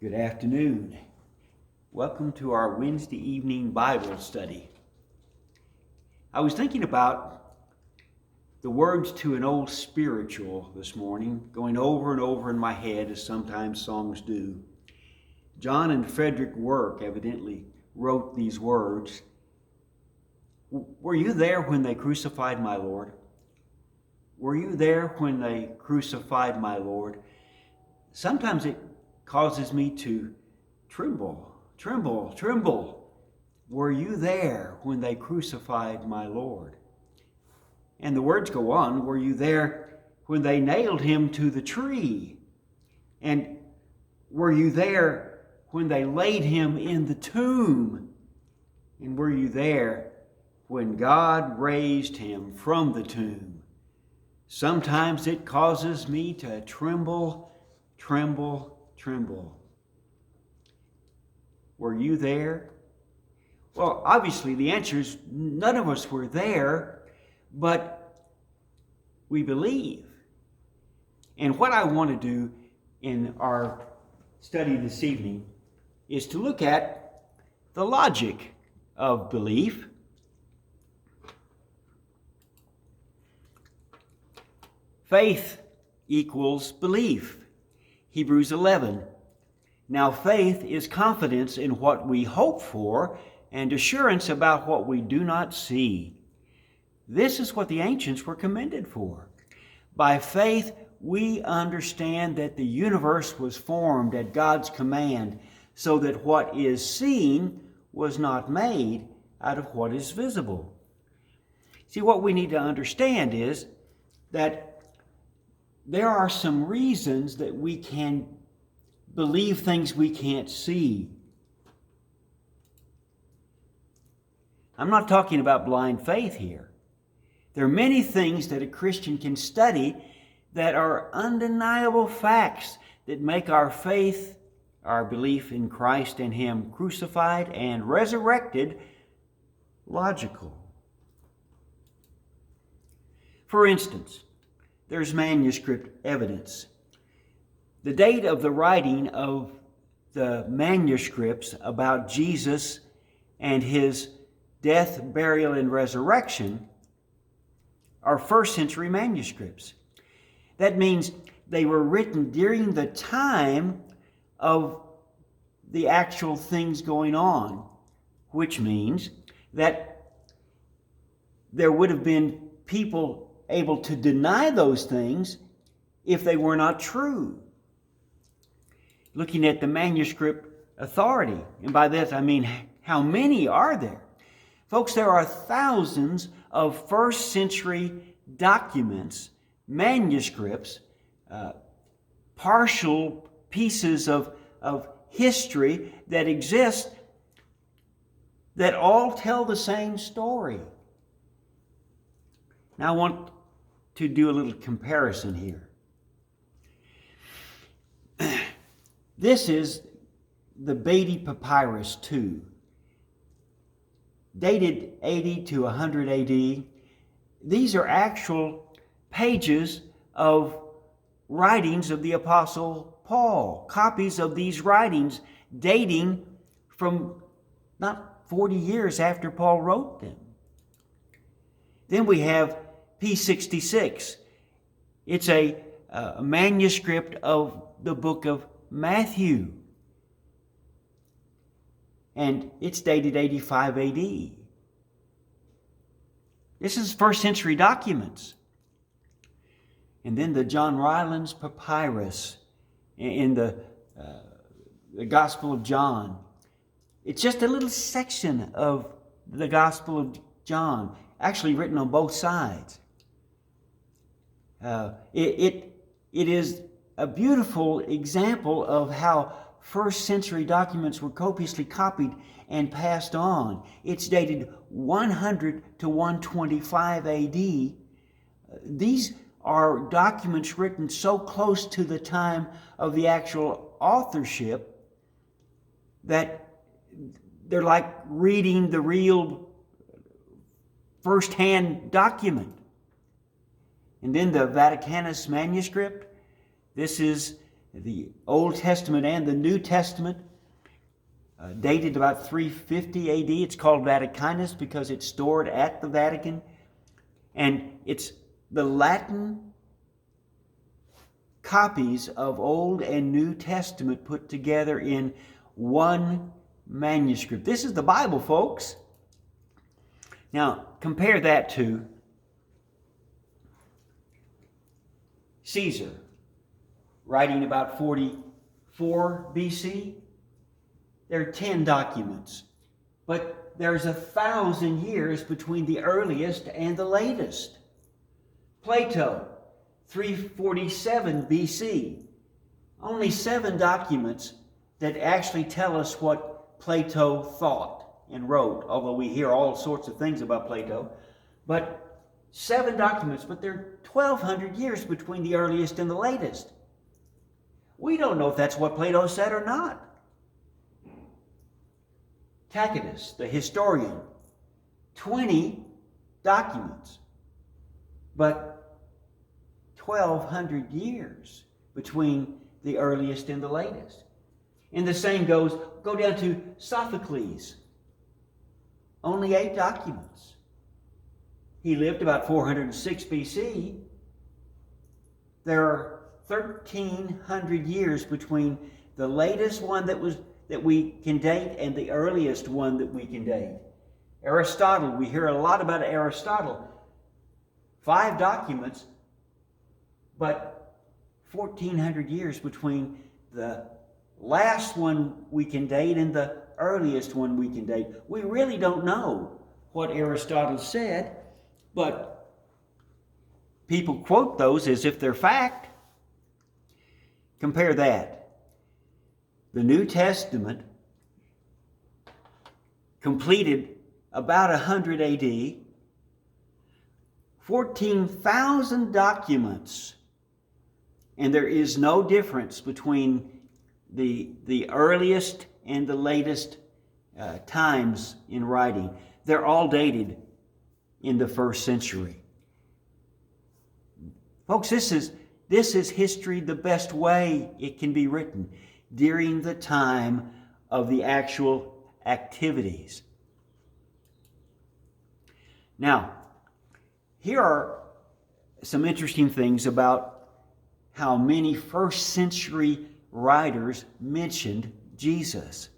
Good afternoon. Welcome to our Wednesday evening Bible study. I was thinking about the words to an old spiritual this morning, going over and over in my head as sometimes songs do. John and Frederick Work evidently wrote these words. Were you there when they crucified my Lord? Were you there when they crucified my Lord? Sometimes it causes me to tremble. Were you there when they crucified my Lord? And the words go on, were you there when they nailed him to the tree? And were you there when they laid him in the tomb? And were you there when God raised him from the tomb? Sometimes it causes me to tremble. Were you there? Well, obviously the answer is none of us were there, but we believe. And what I want to do in our study this evening is to look at the logic of belief. Faith equals belief. Hebrews 11. Now faith is confidence in what we hope for and assurance about what we do not see. This is what the ancients were commended for. By faith, we understand that the universe was formed at God's command, so that what is seen was not made out of what is visible. See, what we need to understand is that there are some reasons that we can believe things we can't see. I'm not talking about blind faith here. There are many things that a Christian can study that are undeniable facts that make our faith, our belief in Christ and Him crucified and resurrected, logical. For instance, there's manuscript evidence. The date of the writing of the manuscripts about Jesus and His death, burial, and resurrection are first century manuscripts. That means they were written during the time of the actual things going on, which means that there would have been people able to deny those things if they were not true. Looking at the manuscript authority, and by this I mean how many are there? Folks, there are thousands of first century documents, manuscripts, partial pieces of history that exist that all tell the same story. Now I want to do a little comparison here. This is the Beatty Papyrus II, dated 80 to 100 AD. These are actual pages of writings of the Apostle Paul, copies of these writings dating from not 40 years after Paul wrote them. Then we have P66. It's a manuscript of the book of Matthew, and it's dated 85 AD. This is first century documents. And then the John Rylands Papyrus in the Gospel of John. It's just a little section of the Gospel of John, actually written on both sides. It is a beautiful example of how first century documents were copiously copied and passed on. It's dated 100 to 125 AD. These are documents written so close to the time of the actual authorship that they're like reading the real first-hand document. And then the Vaticanus manuscript. This is the Old Testament and the New Testament, dated about 350 AD. It's called Vaticanus because it's stored at the Vatican. And it's the Latin copies of Old and New Testament put together in one manuscript. This is the Bible, folks. Now, compare that to Caesar, writing about 44 BC. There are 10 documents, but there's 1,000 years between the earliest and the latest. Plato, 347 BC. Only 7 documents that actually tell us what Plato thought and wrote, although we hear all sorts of things about Plato. But 7 documents, but there are 1,200 years between the earliest and the latest. We don't know if that's what Plato said or not. Tacitus, the historian, 20 documents, but 1,200 years between the earliest and the latest. And the same go down to Sophocles, only 8 documents. He lived about 406 BC. There are 1,300 years between the latest one that we can date and the earliest one that we can date. Aristotle, we hear a lot about Aristotle. 5 documents, but 1,400 years between the last one we can date and the earliest one we can date. We really don't know what Aristotle said, but people quote those as if they're fact. Compare that. The New Testament, completed about 100 AD, 14,000 documents, and there is no difference between the earliest and the latest times in writing. They're all dated in the 1st century. Folks, this is history the best way it can be written, during the time of the actual activities. Now, here are some interesting things about how many 1st century writers mentioned Jesus.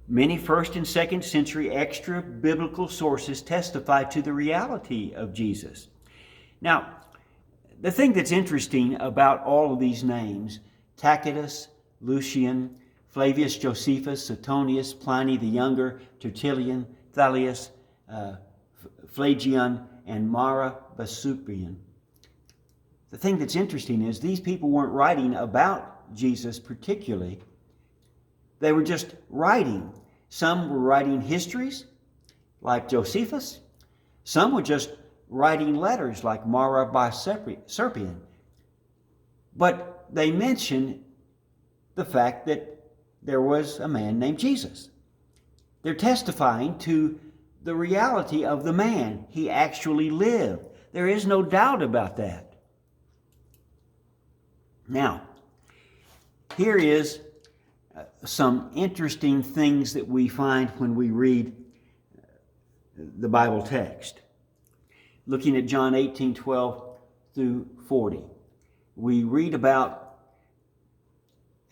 Many 1st and 2nd century extra biblical sources testify to the reality of Jesus. Now, the thing that's interesting about all of these names, Tacitus, Lucian, Flavius Josephus, Suetonius, Pliny the Younger, Tertullian, Thalius, Phlegon, and Mara Basupian. The thing that's interesting is these people weren't writing about Jesus particularly. They were just writing. Some were writing histories, like Josephus. Some were just writing letters, like Mara Basupian. But they mention the fact that there was a man named Jesus. They're testifying to the reality of the man. He actually lived. There is no doubt about that. Now, here is some interesting things that we find when we read the Bible text. Looking at John 18:12 through 40, we read about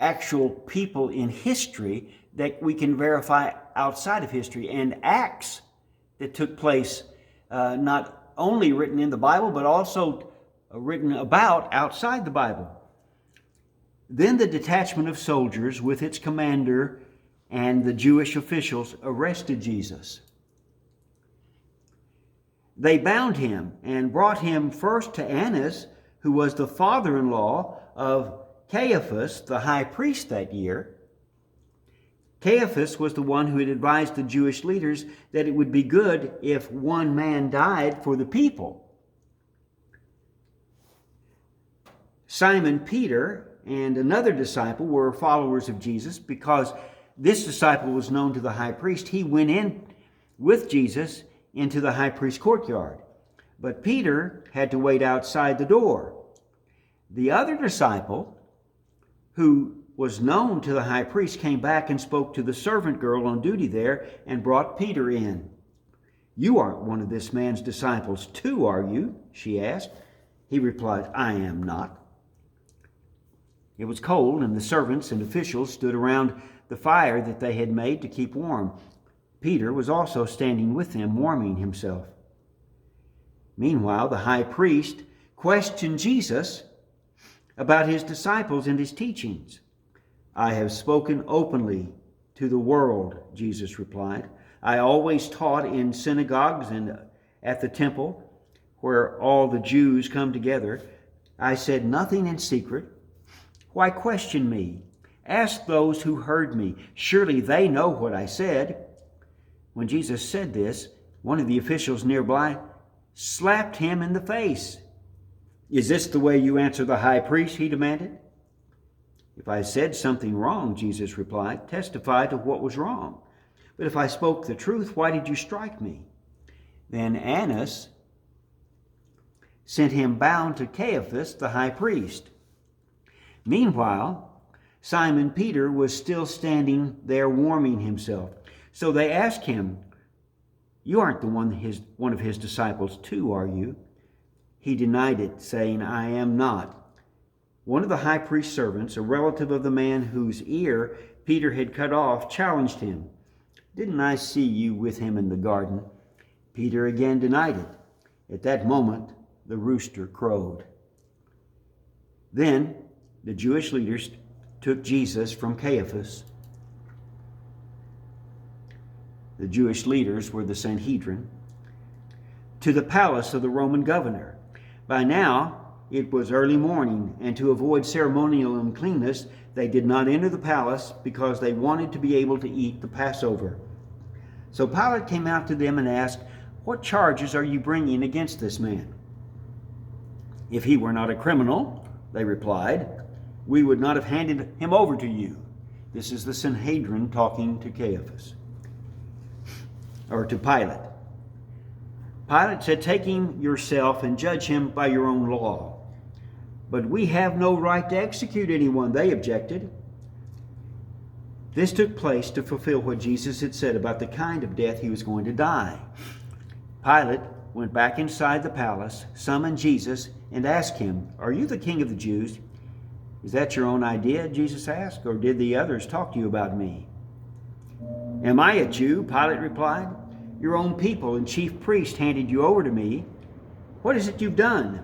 actual people in history that we can verify outside of history, and acts that took place, not only written in the Bible, but also written about outside the Bible. Then the detachment of soldiers with its commander and the Jewish officials arrested Jesus. They bound him and brought him first to Annas, who was the father-in-law of Caiaphas, the high priest that year. Caiaphas was the one who had advised the Jewish leaders that it would be good if one man died for the people. Simon Peter and another disciple were followers of Jesus. Because this disciple was known to the high priest, he went in with Jesus into the high priest's courtyard. But Peter had to wait outside the door. The other disciple, who was known to the high priest, came back and spoke to the servant girl on duty there and brought Peter in. "You aren't one of this man's disciples too, are you?" she asked. He replied, "I am not." It was cold, and the servants and officials stood around the fire that they had made to keep warm. Peter was also standing with them, warming himself. Meanwhile, the high priest questioned Jesus about his disciples and his teachings. "I have spoken openly to the world," Jesus replied. "I always taught in synagogues and at the temple, where all the Jews come together. I said nothing in secret. Why question me? Ask those who heard me. Surely they know what I said." When Jesus said this, one of the officials nearby slapped him in the face. "Is this the way you answer the high priest?" he demanded. "If I said something wrong," Jesus replied, "testify to what was wrong. But if I spoke the truth, why did you strike me?" Then Annas sent him bound to Caiaphas, the high priest. Meanwhile, Simon Peter was still standing there warming himself. So they asked him, "You aren't one of his disciples too, are you?" He denied it, saying, "I am not." One of the high priest's servants, a relative of the man whose ear Peter had cut off, challenged him. "Didn't I see you with him in the garden?" Peter again denied it. At that moment, the rooster crowed. Then the Jewish leaders took Jesus from Caiaphas. The Jewish leaders were the Sanhedrin, to the palace of the Roman governor. By now, it was early morning, and to avoid ceremonial uncleanness, they did not enter the palace because they wanted to be able to eat the Passover. So Pilate came out to them and asked, "What charges are you bringing against this man?" "If he were not a criminal," they replied, "we would not have handed him over to you." This is the Sanhedrin talking to Caiaphas, or to Pilate. Pilate said, "Take him yourself and judge him by your own law." "But we have no right to execute anyone," they objected. This took place to fulfill what Jesus had said about the kind of death he was going to die. Pilate went back inside the palace, summoned Jesus, and asked him, "Are you the king of the Jews?" "Is that your own idea?" Jesus asked, "or did the others talk to you about me?" "Am I a Jew?" Pilate replied. "Your own people and chief priest handed you over to me. What is it you've done?"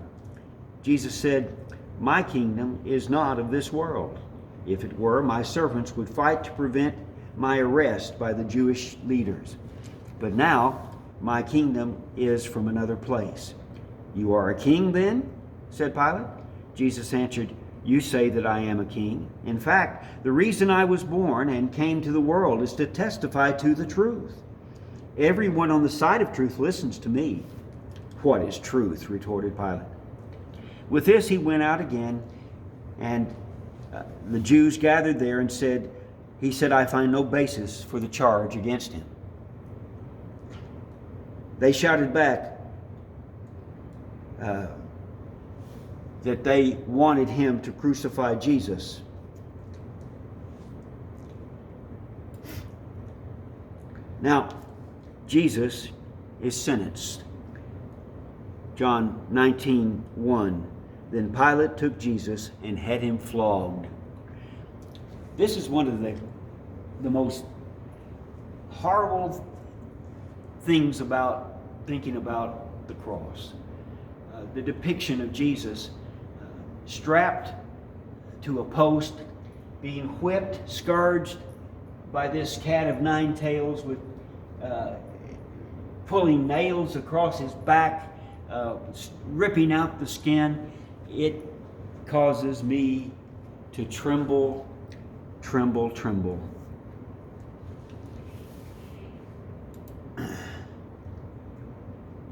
Jesus said, "My kingdom is not of this world. If it were, my servants would fight to prevent my arrest by the Jewish leaders. But now, my kingdom is from another place." "You are a king then?" said Pilate. Jesus answered, "You say that I am a king. In fact, the reason I was born and came to the world is to testify to the truth. Everyone on the side of truth listens to me." "What is truth?" retorted Pilate. With this, he went out again, and the Jews gathered there and he said, "I find no basis for the charge against him." They shouted back that they wanted him to crucify Jesus. Now, Jesus is sentenced. John 19:1. Then Pilate took Jesus and had him flogged. This is one of the most horrible things about thinking about the cross. The depiction of Jesus strapped to a post, being whipped, scourged by this cat of nine tails, with pulling nails across his back, ripping out the skin. It causes me to tremble, tremble, tremble.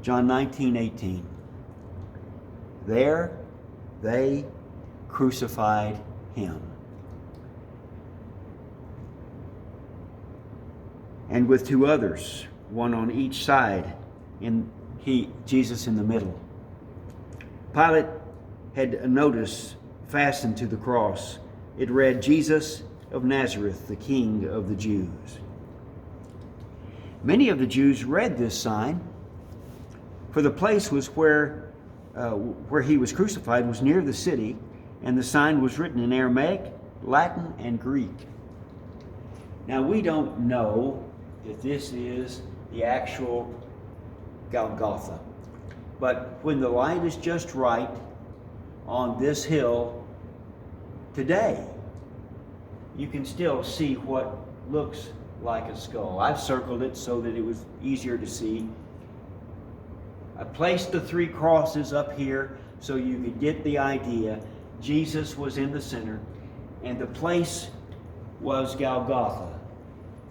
John 19:18. There they crucified him, and with two others, one on each side, and Jesus in the middle. Pilate had a notice fastened to the cross It read, "Jesus of Nazareth, the King of the Jews." Many of the Jews read this sign, for the place was where he was crucified was near the city, and the sign was written in Aramaic, Latin, and Greek. Now, we don't know if this is the actual Golgotha, but when the light is just right on this hill today, you can still see what looks like a skull. I've circled it so that it was easier to see. I placed the three crosses up here so you could get the idea. Jesus was in the center, and the place was Golgotha,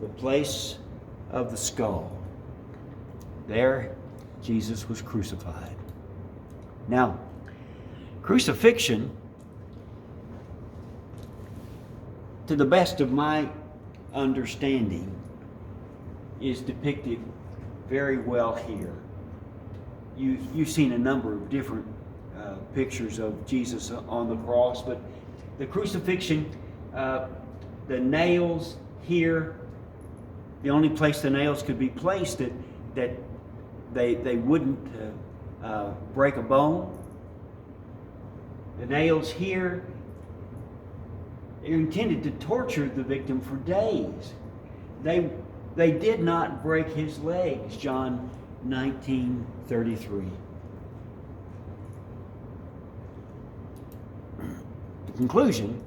the place of the skull. There, Jesus was crucified. Now, crucifixion, to the best of my understanding, is depicted very well here. You've seen a number of different pictures of Jesus on the cross, but the crucifixion, the nails here, the only place the nails could be placed that they wouldn't break a bone. The nails here, they're intended to torture the victim for days. They did not break his legs, John 19:33. The conclusion,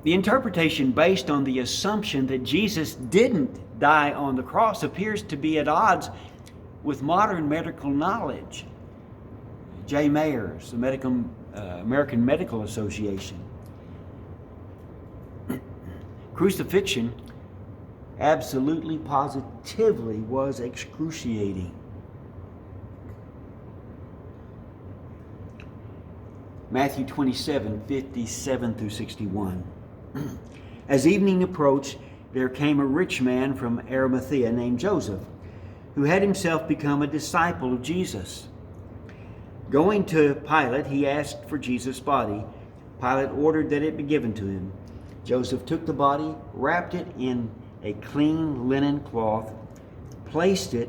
the interpretation based on the assumption that Jesus didn't die on the cross appears to be at odds with modern medical knowledge. J. Mayers, the American Medical Association. Crucifixion absolutely, positively was excruciating. Matthew 27:57 through 61. As evening approached, there came a rich man from Arimathea named Joseph, who had himself become a disciple of Jesus. Going to Pilate, he asked for Jesus' body. Pilate ordered that it be given to him. Joseph took the body, wrapped it in a clean linen cloth, placed it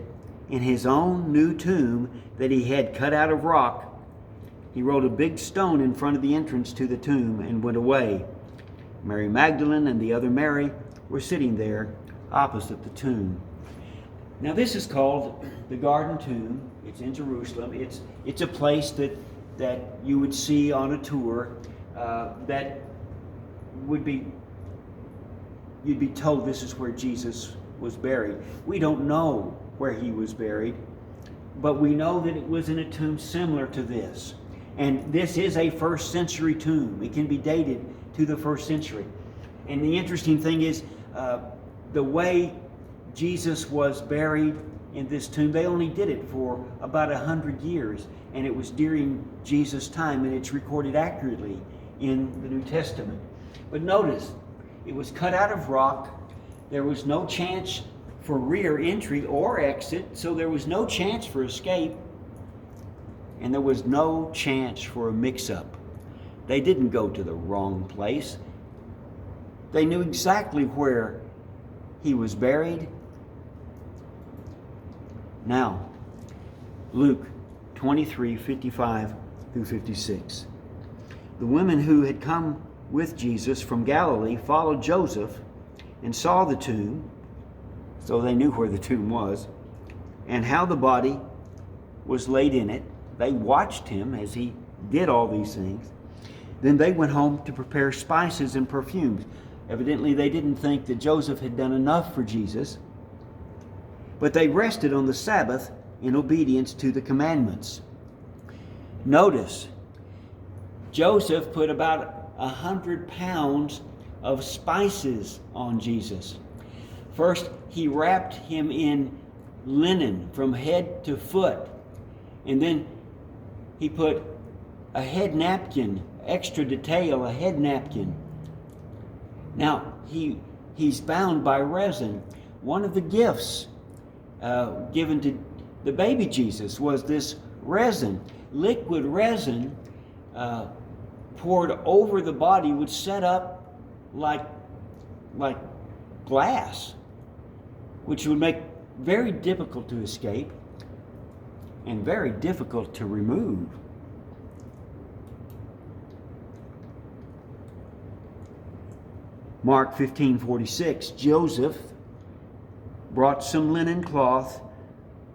in his own new tomb that he had cut out of rock. He rolled a big stone in front of the entrance to the tomb and went away. Mary Magdalene and the other Mary were sitting there opposite the tomb. Now, this is called the Garden Tomb. It's in Jerusalem. It's a place that you would see on a tour that would be, you'd be told this is where Jesus was buried. We don't know where he was buried, but we know that it was in a tomb similar to this. And this is a first century tomb. It can be dated to the first century. And the interesting thing is the way Jesus was buried in this tomb, they only did it for about 100 years. And it was during Jesus' time, and it's recorded accurately in the New Testament. But notice, it was cut out of rock. There was no chance for rear entry or exit, so there was no chance for escape. And there was no chance for a mix-up. They didn't go to the wrong place. They knew exactly where he was buried. Now, Luke 23:55 through 56. The women who had come with Jesus from Galilee followed Joseph and saw the tomb, so they knew where the tomb was, and how the body was laid in it. They watched him as he did all these things. Then they went home to prepare spices and perfumes. Evidently, they didn't think that Joseph had done enough for Jesus, but they rested on the Sabbath in obedience to the commandments. Notice, Joseph put about 100 pounds of spices on Jesus. First, he wrapped him in linen from head to foot, and then he put a head napkin, extra detail, a head napkin. Now, he's bound by resin. One of the gifts given to the baby Jesus was this resin. Liquid resin poured over the body would set up like glass, which would make very difficult to escape and very difficult to remove. Mark 15:46, Joseph brought some linen cloth,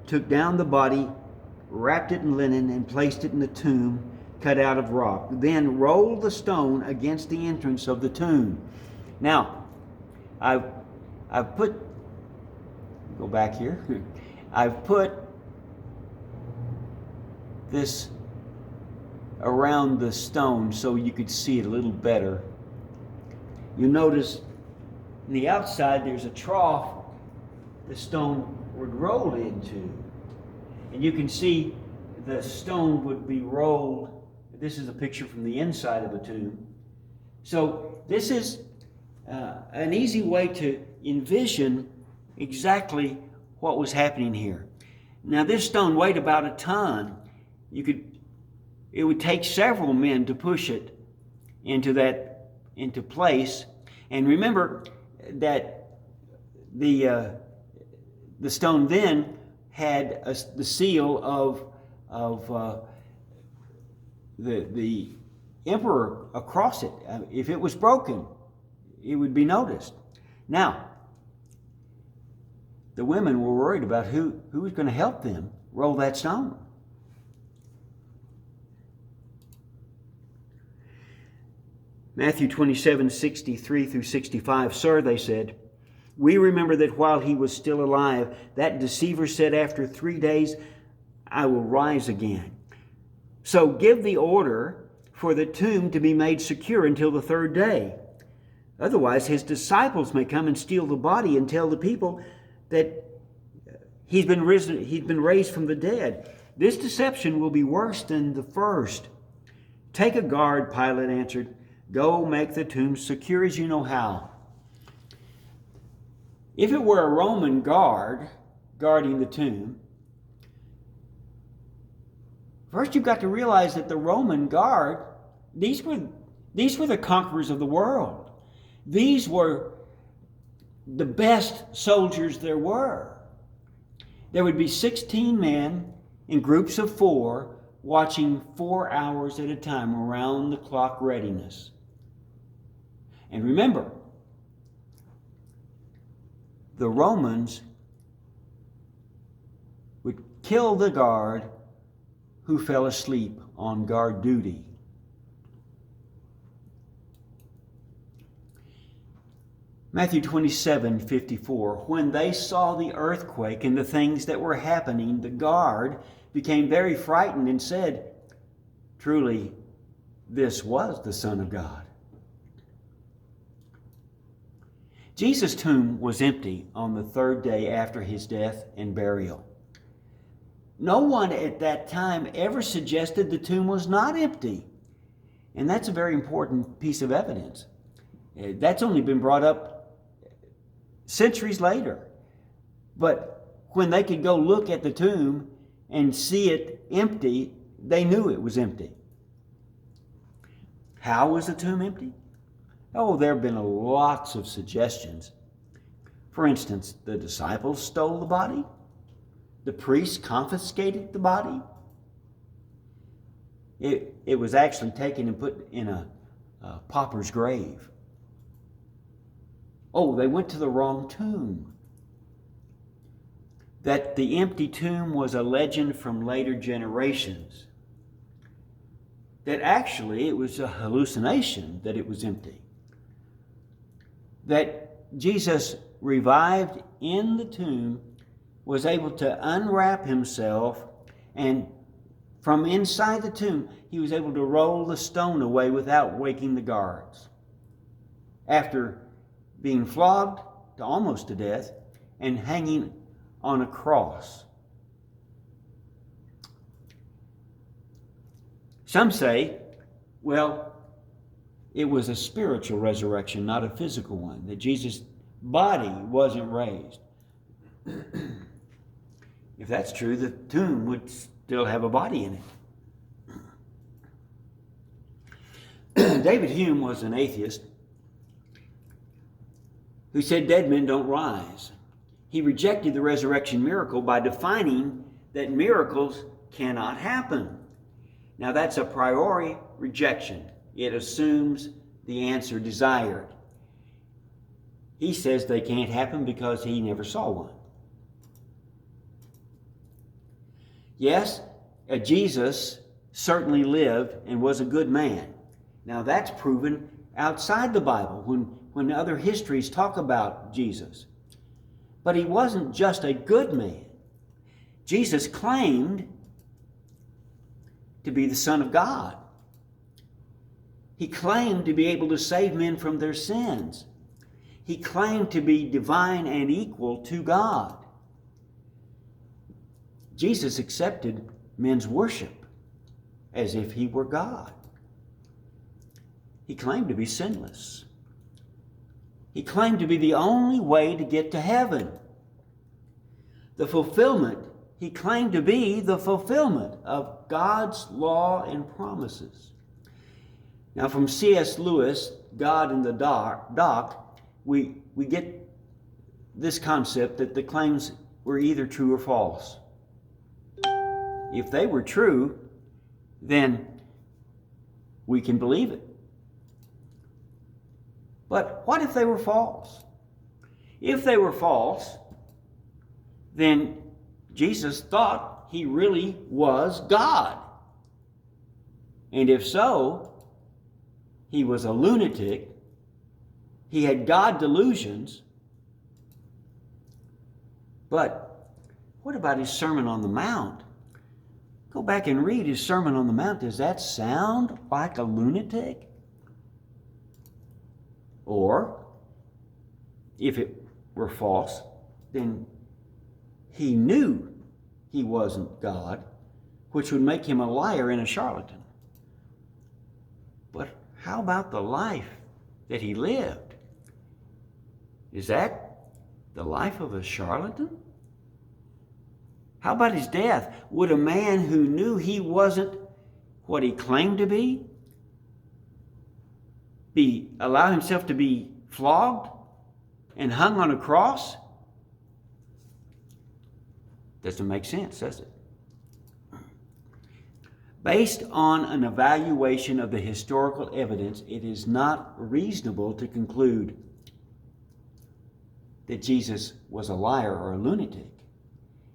took down the body, wrapped it in linen, and placed it in the tomb cut out of rock. Then rolled the stone against the entrance of the tomb. Now, I've put, go back here, I've put this around the stone so you could see it a little better. You notice on the outside there's a trough the stone would roll into. And you can see the stone would be rolled. This is a picture from the inside of a tomb. So this is an easy way to envision exactly what was happening here. Now this stone weighed about a ton. It would take several men to push it into place. And remember that the stone then had the seal of the emperor across it. If it was broken, it would be noticed. Now, the women were worried about who was going to help them roll that stone. Matthew 27:63 through 65, Sir, they said, we remember that while he was still alive, that deceiver said, after 3 days, I will rise again. So give the order for the tomb to be made secure until the 3rd day. Otherwise, his disciples may come and steal the body and tell the people that he's been raised from the dead. This deception will be worse than the first. Take a guard, Pilate answered. Go make the tomb secure as you know how. If it were a Roman guard guarding the tomb, first you've got to realize that the Roman guard, these were the conquerors of the world. These were the best soldiers there were. There would be 16 men in groups of 4 watching 4 hours at a time, around the clock readiness. And remember, the Romans would kill the guard who fell asleep on guard duty. Matthew 27:54, when they saw the earthquake and the things that were happening, the guard became very frightened and said, truly, this was the Son of God. Jesus' tomb was empty on the 3rd day after his death and burial. No one at that time ever suggested the tomb was not empty. And that's a very important piece of evidence. That's only been brought up centuries later. But when they could go look at the tomb and see it empty, they knew it was empty. How was the tomb empty? Oh, there have been lots of suggestions. For instance, the disciples stole the body. The priests confiscated the body. It was actually taken and put in a pauper's grave. Oh, they went to the wrong tomb. That the empty tomb was a legend from later generations. That actually it was a hallucination that it was empty. That Jesus, revived in the tomb, was able to unwrap himself, and from inside the tomb, he was able to roll the stone away without waking the guards. After being flogged to almost to death and hanging on a cross. Some say, well, it was a spiritual resurrection, not a physical one, that Jesus' body wasn't raised. If that's true, the tomb would still have a body in it. David Hume was an atheist who said dead men don't rise. He rejected the resurrection miracle by defining that miracles cannot happen. Now that's a priori rejection. It assumes the answer desired. He says they can't happen because he never saw one. Yes, Jesus certainly lived and was a good man. Now that's proven outside the Bible when other histories talk about Jesus. But he wasn't just a good man. Jesus claimed to be the Son of God. He claimed to be able to save men from their sins. He claimed to be divine and equal to God. Jesus accepted men's worship as if he were God. He claimed to be sinless. He claimed to be the only way to get to heaven. The fulfillment, he claimed to be the fulfillment of God's law and promises. Now from C.S. Lewis, God in the Dock, we get this concept that the claims were either true or false. If they were true, then we can believe it. But what if they were false? If they were false, then Jesus thought he really was God. And if so, he was a lunatic. He had God delusions. But what about his Sermon on the Mount? Go back and read his Sermon on the Mount. Does that sound like a lunatic? Or, if it were false, then he knew he wasn't God, which would make him a liar and a charlatan. But how about the life that he lived? Is that the life of a charlatan? How about his death? Would a man who knew he wasn't what he claimed to be allow himself to be flogged and hung on a cross? Doesn't make sense, does it? Based on an evaluation of the historical evidence, it is not reasonable to conclude that Jesus was a liar or a lunatic.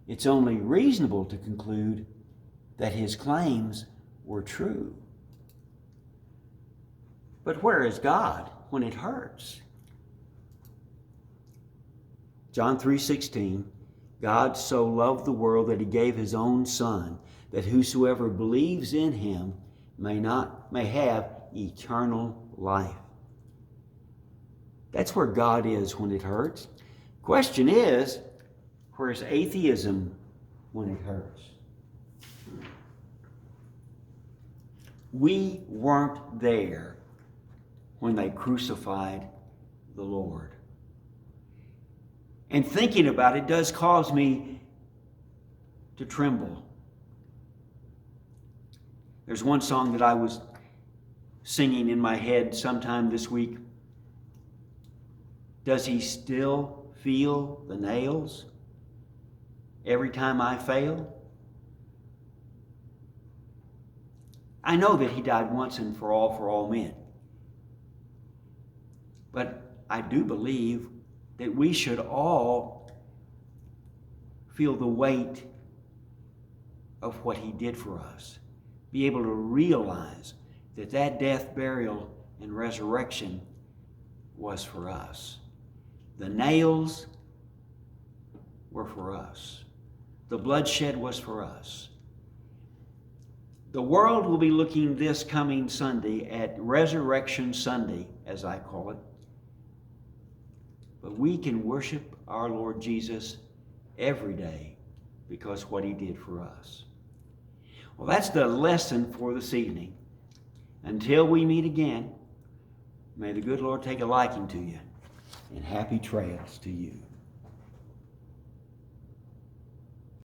It's only reasonable to conclude that his claims were true. But where is God when it hurts? John 3:16, God so loved the world that he gave his own Son, that whosoever believes in him may have eternal life. That's where God is when it hurts. Question is, where's atheism when it hurts? We weren't there when they crucified the Lord. And thinking about it does cause me to tremble. There's one song that I was singing in my head sometime this week. Does he still feel the nails every time I fail? I know that he died once and for all men. But I do believe that we should all feel the weight of what he did for us. Be able to realize that that death, burial, and resurrection was for us. The nails were for us. The bloodshed was for us. The world will be looking this coming Sunday at Resurrection Sunday, as I call it. But we can worship our Lord Jesus every day because what he did for us. Well, that's the lesson for this evening. Until we meet again, may the good Lord take a liking to you, and happy trails to you.